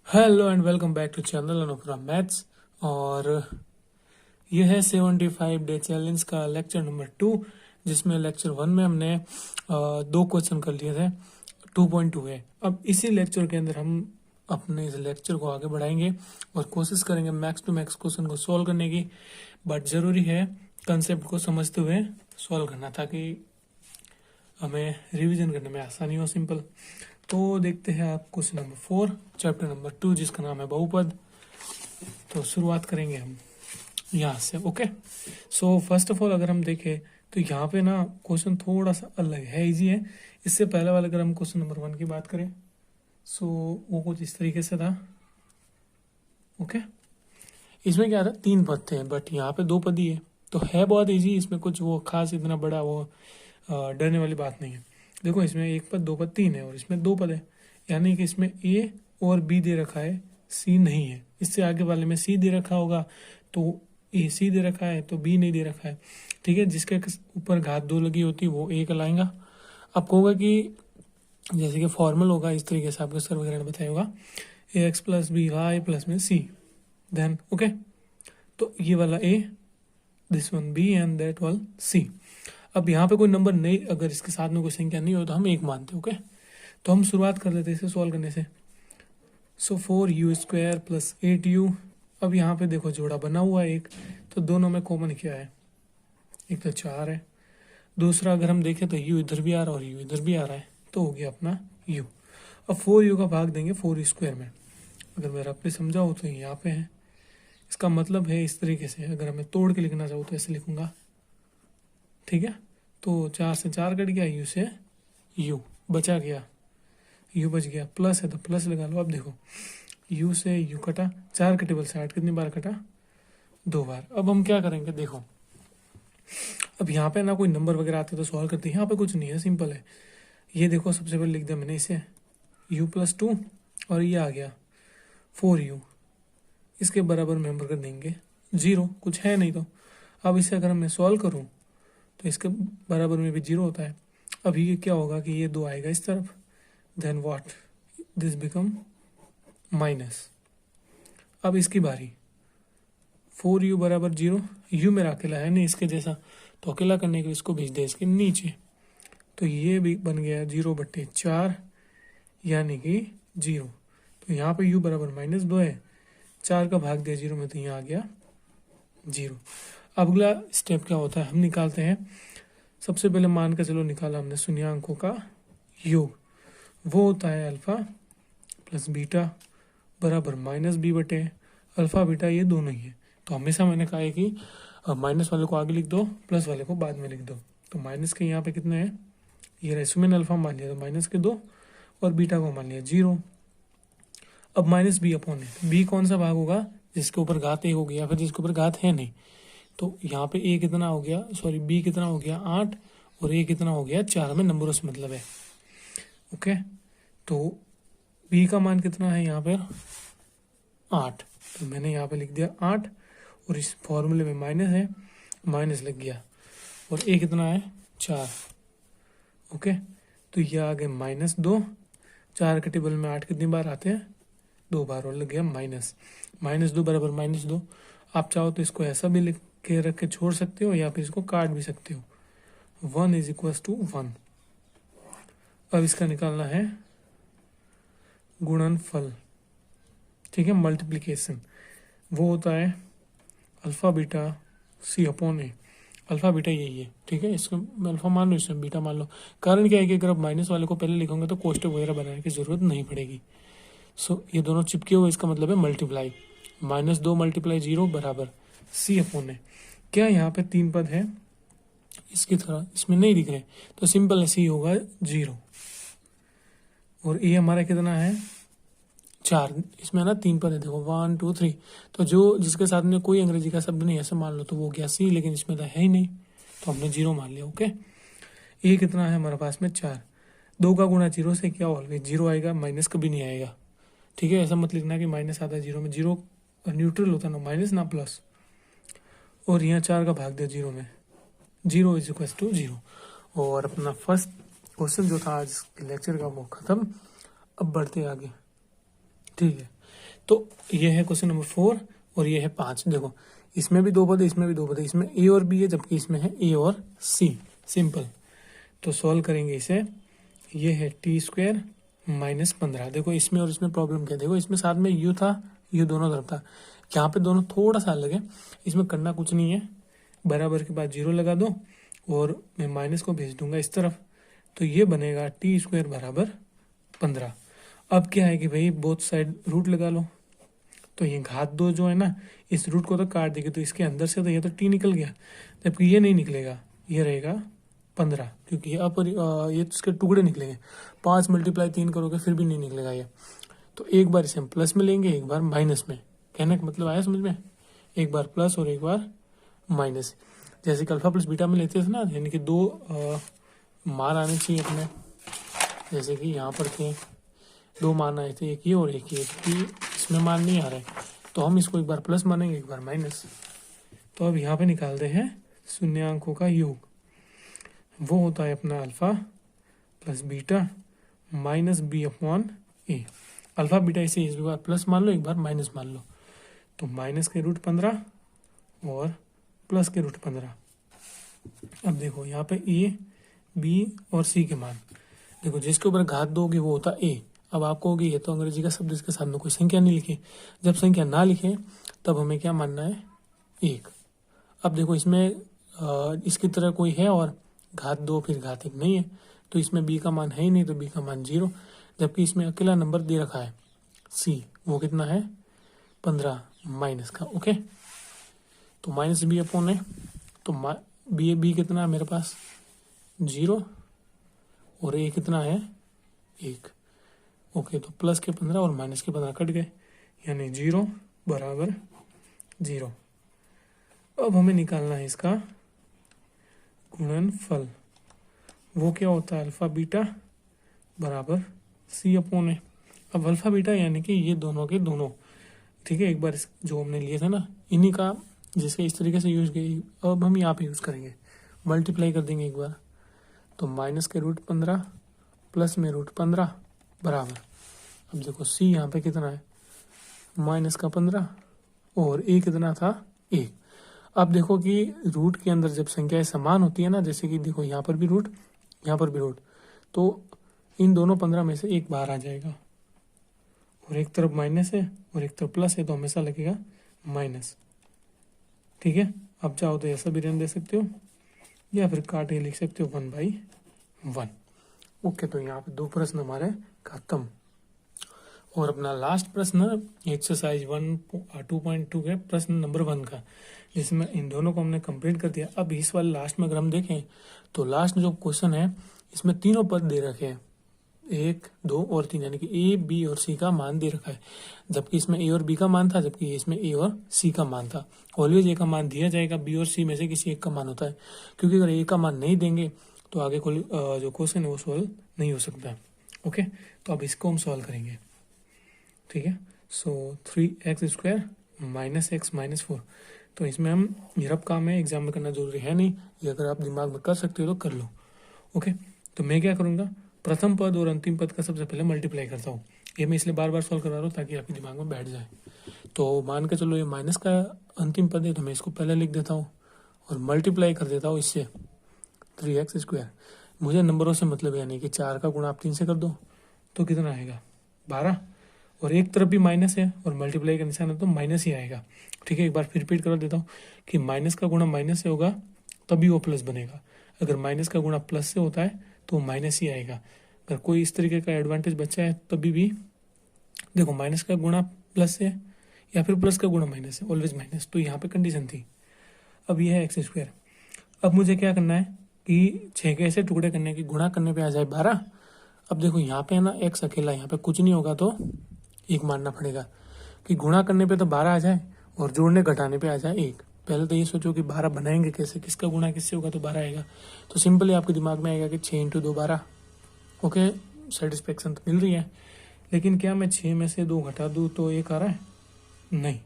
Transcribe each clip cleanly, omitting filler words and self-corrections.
Hello and welcome back to channel Anupura maths. और ये है 75 डे चैलेंज का लेक्चर नंबर 2, जिसमें लेक्चर 1 में हमने दो क्वेश्चन कर लिए थे। 2.2 है। अब इसी लेक्चर के अंदर हम अपने इस लेक्चर को आगे बढ़ाएंगे और कोशिश करेंगे मैक्स टू मैक्स क्वेश्चन को सॉल्व करने की। बट ज़रूरी है कंसेप्ट को समझते हुए सॉल्व करना, ताकि हमें रिवीजन करने में आसानी हो, सिंपल। तो देखते हैं आप क्वेश्चन नंबर 4 चैप्टर नंबर 2, जिसका नाम है बहुपद। तो शुरुआत करेंगे हम यहाँ से। Okay, so first of all अगर हम देखें तो यहाँ पे ना क्वेश्चन थोड़ा सा अलग है, इजी है। इससे पहले वाले अगर हम क्वेश्चन नंबर 1 की बात करें, सो वो कुछ इस तरीके से था। ओके, इसमें क्या था, 3 पद थे, बट यहाँ पे 2 पद ही है, तो है बहुत इजी। इसमें कुछ वो खास इतना बड़ा वो डरने वाली बात नहीं है। देखो, इसमें 1 पद 2 पद 3 है और इसमें 2 पद है, यानी कि इसमें ए और बी दे रखा है, सी नहीं है। इससे आगे वाले में सी दे रखा होगा तो ए सी दे रखा है तो बी नहीं दे रखा है। ठीक है, जिसके ऊपर घात 2 लगी होती है वो 1 लाएगा। आपको होगा कि जैसे कि फॉर्मल होगा, इस तरीके से आपको सर वगैरह ने बताया होगा, A X plus B Y plus में सी, देन ओके। तो ये वाला A, this one B and that one C. अब यहाँ पे कोई नंबर नहीं, अगर इसके साथ में कोई संख्या नहीं हो तो हम 1 मानते। ओके, तो हम शुरुआत कर लेते हैं इसे सॉल्व करने से। सो 4u² प्लस 8u। अब यहाँ पे देखो जोड़ा बना हुआ है एक, तो दोनों में कॉमन क्या है, एक तो 4 है, दूसरा अगर हम देखें तो u इधर भी आ रहा है और u इधर भी आ रहा है, तो हो गया अपना u। अब 4u का भाग देंगे 4u² में। अगर मेरा अपने समझा हो तो यहाँ पे है, इसका मतलब है इस तरीके से। अगर मैं तोड़ के लिखना चाहूँ तो ऐसे लिखूंगा, ठीक है। तो 4 से 4 कट गया, u से u बचा गया, u बच गया, प्लस है तो प्लस लगा लो। अब देखो, u से u कटा, 4 के टेबल से 8 कितनी बार कटा, 2 बार। अब हम क्या करेंगे, देखो अब यहाँ पे ना कोई नंबर वगैरह आते तो सॉल्व करते हैं, यहाँ पे कुछ नहीं है, सिंपल है। ये देखो, सबसे पहले लिख दिया मैंने इसे u+2 और ये आ गया 4u, इसके बराबर में हम कर देंगे 0, कुछ है नहीं तो। अब इसे अगर मैं सॉल्व करूँ तो इसके बराबर में भी 0 होता है। अब ये क्या होगा कि ये 2 आएगा इस तरफ, then what, this become minus. अब इसकी बारी, 4u बराबर 0, u मेरा अकेला है नहीं इसके जैसा, तो अकेला करने के लिए इसको भेज दे इसके नीचे, तो ये भी बन गया 0/4, यानी कि 0। तो यहाँ पे u बराबर -2 है, 4 का भाग दिया 0 में, तो यहाँ आ गया 0। अब अगला स्टेप क्या होता है, हम निकालते हैं। सबसे पहले मान के चलो निकाला हमने शून्यांकों का योग, वो होता है अल्फा प्लस बीटा बराबर -b/, अल्फा बीटा ये दोनों ही है। तो हमेशा मैंने कहा है कि माइनस वाले को आगे लिख दो, प्लस वाले को बाद में लिख दो। तो माइनस के यहाँ पे कितने हैं, ये रहे, मैंने अल्फा मान लिया तो -2 और बीटा को मान लिया 0। अब -b/, b कौन सा भाग होगा, जिसके ऊपर घात 1 हो गया, फिर जिसके ऊपर घात है नहीं। तो यहाँ पे a कितना हो गया, सॉरी b कितना हो गया 8 और a कितना हो गया 4, में नंबरों से मतलब है। ओके, तो b का मान कितना है यहाँ पर 8, तो मैंने यहाँ पे लिख दिया 8, और इस फॉर्मूले में माइनस है, माइनस लग गया, और a कितना है 4। ओके, तो ये आ गए -2, 4 के टेबल में 8 कितनी बार आते हैं, 2 बार, और लग गया -2 बराबर -2। आप चाहो तो इसको ऐसा भी लिख के रख के छोड़ सकते हो, या फिर इसको काट भी सकते हो, 1 = 1। अब इसका निकालना है गुणनफल, ठीक है, मल्टीप्लिकेशन। वो होता है alpha beta c/a, alpha beta यही है, ठीक है। इसको अल्फा मान लो, इसमें बीटा मान लो। कारण क्या है कि अगर आप माइनस वाले को पहले लिखोगे तो कोष्टक वगैरह बनाने की जरूरत नहीं पड़ेगी। सो ये दोनों चिपके हुए, इसका मतलब है मल्टीप्लाई, -2 × 0 बराबर c/a। क्या यहाँ पे 3 पद है इसकी तरह, इसमें नहीं दिख रहे, तो सिंपल है, c होगा 0, और a हमारा कितना है 4। इसमें ना 3 पद है, देखो 1 2 3, तो जो जिसके साथ में कोई अंग्रेजी का शब्द नहीं ऐसे मान लो, तो वो गया सी, लेकिन इसमें तो है ही नहीं, तो हमने 0 मान लिया। ओके, ए कितना है हमारे पास में 4, 2 का गुणा 0 से क्या ऑलवेज 0 आएगा, माइनस कभी नहीं आएगा, ठीक है। ऐसा मत लिखना कि माइनस आता है 0 में, 0 न्यूट्रल होता है ना, माइनस ना प्लस। और यहाँ 4 का भाग दिया 0 में, 0 = 0। और अपना फर्स्ट क्वेश्चन जो था आज लेक्चर का वो खत्म। अब बढ़ते आगे, ठीक है। तो ये है क्वेश्चन नंबर 4 और ये है 5। देखो इसमें भी दो पद है, इसमें भी दो पद है, इसमें ए और बी है जबकि इसमें है ए और सी। सिंपल। तो सॉल्व करेंगे इसे। ये है t² माइनस 15। देखो इसमें और इसमें प्रॉब्लम क्या है, देखो इसमें साथ में यू था, यू दोनों तरफ था, यहाँ पे दोनों थोड़ा सा अलग है। इसमें करना कुछ नहीं है, बराबर के बाद 0 लगा दो और मैं माइनस को भेज दूंगा इस तरफ, तो ये बनेगा t² बराबर 15। अब क्या है कि भाई बोथ साइड रूट लगा लो, तो ये घात 2 जो है ना, इस रूट को तो काट देगी, तो इसके अंदर से तो ये तो t निकल गया, जबकि ये नहीं निकलेगा, ये रहेगा 15, क्योंकि ये इसके टुकड़े निकलेंगे। 5 × 3 करोगे फिर भी नहीं निकलेगा ये। तो एक बार इसे हम प्लस में लेंगे, एक बार माइनस में। कहने का मतलब आया समझ में? एक बार प्लस और एक बार माइनस। जैसे कि अल्फा प्लस बीटा में लेते थे ना, यानी कि 2 मान आने चाहिए अपने। जैसे कि यहाँ पर थे 2 मान आए थे, एक ये और एक ये, इसमें मान नहीं आ रहा है, तो हम इसको एक बार प्लस मानेंगे, एक बार माइनस। तो अब यहाँ पे निकालते हैं शून्यांकों का योग। वो होता है अपना alpha plus beta minus b/a। Alpha beta इसे एक बार प्लस मान लो, एक बार माइनस मान लो, तो माइनस के रूट 15 और प्लस के रूट 15। अब देखो यहाँ पे a, b और c के मान। देखो जिसके ऊपर घात दोगे वो होता a। अब आपको होगी ये तो अंग्रेजी का शब्द, इसके साथ में कोई संख्या नहीं लिखे। जब संख्या ना लिखे तब हमें क्या मानना है? 1। अब देखो इसमें इसकी तरह कोई है और घात 2 फिर घात 1 नहीं है, तो इसमें b का मान है ही नहीं, तो b का मान 0। जबकि इसमें अकेला नंबर दे रखा है c, वो कितना है? 15 माइनस का। ओके, तो माइनस b/a, तो b कितना है मेरे पास? 0 और a कितना है? 1। ओके, तो प्लस के 15 और माइनस के 15 कट गए, यानी 0 बराबर 0। अब हमें निकालना है इसका गुणनफल। वो क्या होता है? अल्फा बीटा बराबर c/a। अब अल्फा बीटा यानी कि ये दोनों के दोनों, ठीक है। एक बार जो हमने लिए थे ना, इन्हीं का जिसके इस तरीके से यूज किए, अब हम यहाँ पे यूज करेंगे, मल्टीप्लाई कर देंगे एक बार। तो माइनस के रूट 15 प्लस में रूट 15 बराबर, अब देखो c यहाँ पे कितना है? माइनस का 15 और a कितना था? 1। अब देखो कि रूट के अंदर जब संख्याएं समान होती है ना, जैसे कि देखो यहाँ पर भी रूट, यहाँ पर भी रूट, तो इन दोनों 15 में से एक बाहर आ जाएगा, और एक तरफ माइनस है और एक तरफ प्लस है, तो हमेशा लगेगा माइनस। ठीक है, अब चाहो तो ऐसा भी रहने दे सकते हो, या फिर काट के लिख सकते हो 1/1। ओके, तो यहाँ पे 2 प्रश्न हमारे खत्म। और अपना लास्ट प्रश्न एक्सरसाइज 2.2 के प्रश्न नंबर 1 का, जिसमें इन दोनों को हमने कंप्लीट कर दिया। अब इस वाले लास्ट में अगर हम देखें तो लास्ट जो क्वेश्चन है इसमें तीनों पद दे रखे हैं, 1, 2 और 3, यानी कि ए, बी और सी का मान दे रखा है। जबकि इसमें ए और बी का मान था, जबकि इसमें ए और सी का मान था। ऑलवेज ए का मान दिया जाएगा, बी और सी में से किसी एक का मान होता है, क्योंकि अगर ए का मान नहीं देंगे तो आगे जो क्वेश्चन है वो सॉल्व नहीं हो सकता। ओके, तो अब इसको हम सॉल्व करेंगे। ठीक है, सो 3x² माइनस x माइनस 4। तो इसमें हम ये रब काम है, एग्जाम में करना जरूरी है नहीं, ये अगर आप दिमाग में कर सकते हो तो कर लो। ओके, तो मैं क्या करूँगा, प्रथम पद और अंतिम पद का सबसे पहले मल्टीप्लाई करता हूँ। ये मैं इसलिए बार बार सॉल्व करवा रहा हूँ ताकि आपके दिमाग में बैठ जाए। तो मान के चलो ये माइनस का अंतिम पद है, तो मैं इसको पहले लिख देता हूँ और मल्टीप्लाई कर देता हूँ इससे 3x²। मुझे नंबरों से मतलब यानी कि 4 का गुणा आप 3 से कर दो तो कितना आएगा? 12। और एक तरफ भी माइनस है और मल्टीप्लाई का निशान है तो माइनस ही आएगा। ठीक है, एक बार फिर रिपीट कर देता हूँ कि माइनस का गुणा माइनस से होगा तभी वो प्लस बनेगा। अगर माइनस का गुणा प्लस से होता है तो माइनस ही आएगा। अगर कोई इस तरीके का एडवांटेज बचा है तभी भी देखो, माइनस का गुणा प्लस से या फिर प्लस का गुणा माइनस है, ऑलवेज माइनस। तो यहाँ पे कंडीशन थी। अब ये है x²। अब मुझे क्या करना है कि 6 के ऐसे टुकड़े करने की, गुणा करने पे आ जाए 12। अब देखो यहाँ पे है ना x अकेला, यहाँ पे कुछ नहीं होगा तो 1 मानना पड़ेगा कि गुणा करने पे तो 12 आ जाए और जोड़ने घटाने पे आ जाए 1। पहले तो ये सोचो कि 12 बनाएंगे कैसे, किसका गुणा किससे होगा तो 12 आएगा। तो सिंपली आपके दिमाग में आएगा कि 6 × 2 12। ओके, सेटिस्फेक्शन तो मिल रही है, लेकिन क्या मैं 6 में से 2 घटा दूँ तो 1 आ रहा है? नहीं,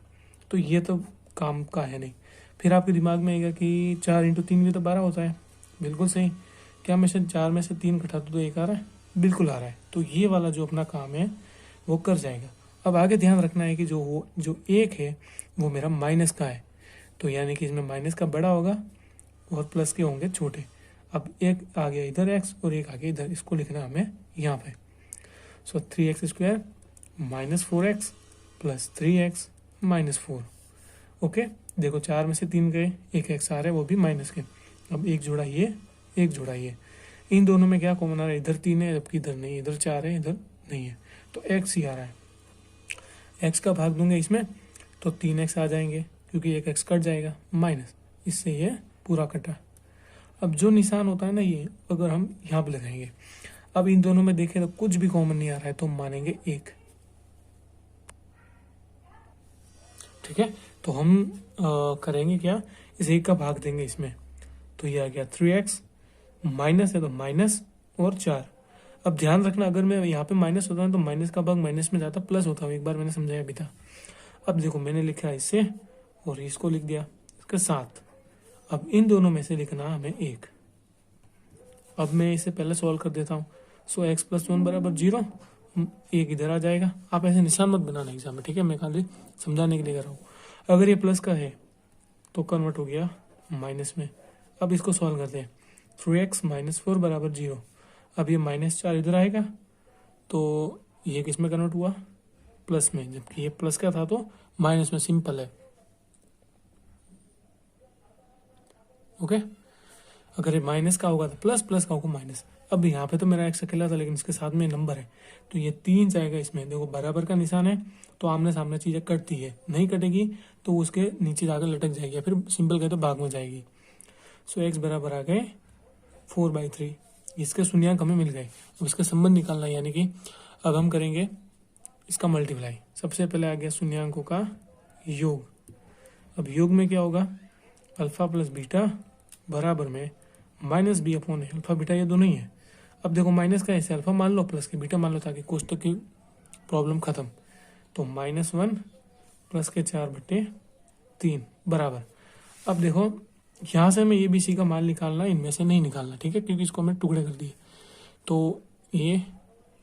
तो ये तो काम का है नहीं। फिर आपके दिमाग में आएगा कि 4 × 3 भी तो 12 होता है। बिल्कुल सही। क्या मैं 4 में से 3 घटा दूँ तो 1 आ रहा है? बिल्कुल आ रहा है। तो ये वाला जो अपना काम है वो कर जाएगा। अब आगे ध्यान रखना है कि जो एक है वो मेरा माइनस का है, तो यानी कि इसमें माइनस का बड़ा होगा और प्लस के होंगे छोटे। अब एक आ गया इधर एक्स और एक आ गया इधर, इसको लिखना हमें यहाँ पे। सो 3x² minus 4x plus 3x minus 4। Okay, देखो 4 में से 3 गए, एक एक्स आ रहा है वो भी माइनस के। अब एक जोड़ा ये, एक जोड़ा ये, इन दोनों में क्या कॉमन आ रहा है, इधर 3 है जबकि इधर नहीं, इधर 4 है इधर नहीं है, तो एक्स ही आ रहा है। एक्स का भाग दूंगे इसमें तो 3x आ जाएंगे क्योंकि एक एक्स कट जाएगा, माइनस इससे ये पूरा कटा। अब जो निशान होता है ना ये, अगर हम यहाँ पे लगाएंगे, अब इन दोनों में देखें तो कुछ भी कॉमन नहीं आ रहा है तो हम मानेंगे एक। ठीक है, तो हम करेंगे क्या, इस एक का भाग देंगे इसमें, तो ये आ गया 3x, माइनस है तो माइनस और 4। अब ध्यान रखना, अगर मैं यहाँ पे माइनस होता है तो माइनस का भाग माइनस में जाता प्लस होता हूँ, एक बार मैंने समझाया भी था। अब देखो मैंने लिखा है इससे और इसको लिख दिया इसके साथ। अब इन दोनों में से लिखना हमें एक। अब मैं इसे पहले सॉल्व कर देता हूँ। सो x + 1 = 0, एक इधर आ जाएगा। आप ऐसे निशान मत बनाना एग्जाम में, ठीक है, मैं खाली समझाने के लिए कर रहा हूँ। अगर ये प्लस का है तो कन्वर्ट हो गया माइनस में। अब इसको सॉल्व करते हैं, 3x - 4 = 0। अब ये -4 इधर आएगा तो ये किस में कन्वर्ट हुआ, प्लस में, जबकि ये प्लस का था तो माइनस में, सिंपल है। ओके, अगर ये माइनस का होगा तो प्लस, प्लस का होगा माइनस। अब यहाँ पे तो मेरा एक्स अकेला था लेकिन इसके साथ में नंबर है तो ये 3 जाएगा इसमें। देखो बराबर का निशान है तो आमने सामने चीजें कटती है, नहीं कटेगी तो उसके नीचे जाकर लटक जाएगी या फिर सिंपल कहे तो भाग में जाएगी। सो एक्स बराबर आ गए 4/3। इसके शून्यांक हमें मिल गए। अब इसका संबंध निकालना है, यानी कि अब हम करेंगे इसका मल्टीप्लाई। सबसे पहले आ गया शून्यांकों का योग। अब योग में क्या होगा, अल्फा प्लस बीटा बराबर में -b/a। अल्फा बीटा ये दोनों ही है। अब देखो माइनस का ऐसे अल्फा मान लो, प्लस के बीटा मान लो, ताकि कोष्ठक की प्रॉब्लम खत्म। तो -1 प्लस के 4/3 बराबर। अब देखो यहाँ से हमें ABC का मान निकालना, इनमें से नहीं निकालना, ठीक है, क्योंकि इसको हमने टुकड़े कर दिए। तो A,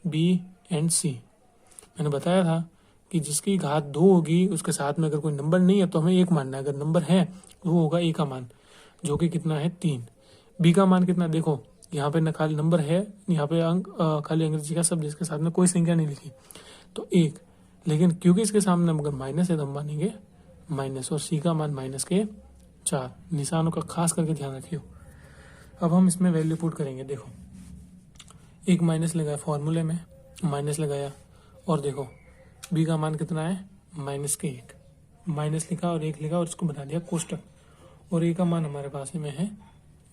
B एंड C मैंने बताया था कि जिसकी घात 2 होगी उसके साथ में अगर कोई नंबर नहीं है तो हमें 1 मानना है, अगर नंबर है तो वो होगा A का मान, जो कि कितना है 3। B का मान कितना, देखो यहाँ पे न खाली नंबर है, यहाँ पे अंक खाली अंग्रेजी का शब्द, जिसके साथ में कोई संख्या नहीं लिखी तो 1, लेकिन क्योंकि इसके सामने अगर माइनस है तो हम मानेंगे माइनस। और C का मान -4। निशानों का खास करके ध्यान रखियो। अब हम इसमें वैल्यू पुट करेंगे। देखो एक माइनस लगाया, फॉर्मूले में माइनस लगाया, और देखो B का मान कितना है -1, माइनस लिखा और 1 लिखा और इसको बना दिया कोष्टक, और A का मान हमारे पास में है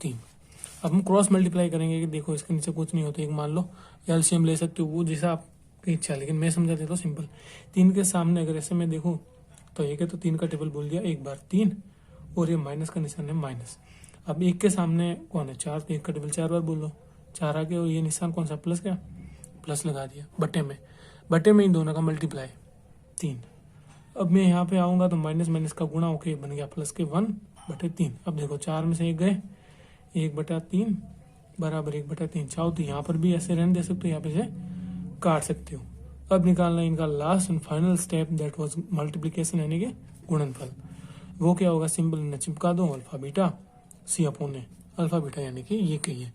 3। अब हम क्रॉस मल्टीप्लाई करेंगे कि देखो इसके नीचे कुछ नहीं होता, एक मान लो, एलसीएम ले सकते हो, वो जैसा आपकी इच्छा है, लेकिन मैं समझा देता हूँ सिंपल। 3 के सामने अगर ऐसे मैं देखूँ तो 1 है तो 3 का टेबल बोल दिया एक बार 3, और ये माइनस का निशान है माइनस। अब 1 के सामने कौन है 4, तो 1 का टेबल 4 बार बोल लो, 4 आगे, और ये निशान कौन सा, प्लस का, प्लस लगा दिया बटे में इन दोनों का मल्टीप्लाई 3। अब मैं यहाँ पे आऊँगा तो माइनस माइनस का गुणा होके बन गया प्लस के 1/3। अब देखो 4 में से 1 गए, 1/3 बराबर 1/3। चाहो तो यहाँ पर भी ऐसे रहने दे सकते हो, यहाँ पे से काट सकते हो। अब निकालना इनका last and final step, that was multiplication, यानी कि गुणनफल। वो क्या होगा, सिंपल इन्हें चिपका दो, alpha beta C/A। Alpha beta यानी कि ये कहिए,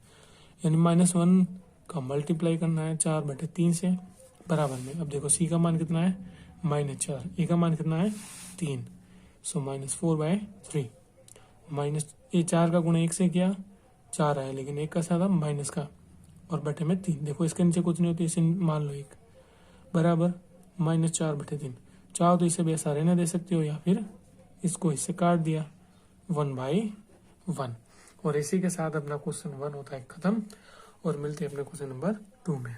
यानी -1 का मल्टीप्लाई करना है 4/3 से बराबर में। अब देखो C का मान कितना है -4, A का मान कितना है 3, सो -4/3। माइनस ये 4 का गुणा 1 से किया 4 आया, लेकिन 1 का साथ माइनस का, और बटे में 3। देखो इसके नीचे कुछ नहीं होती, इसे मान लो 1 बराबर -4/3। चाहो तो इसे भी ऐसा रहने दे सकते हो, या फिर इसको इससे काट दिया 1/1। और इसी के साथ अपना क्वेश्चन 1 होता है खत्म, और मिलते हैं अपने क्वेश्चन नंबर 2 में।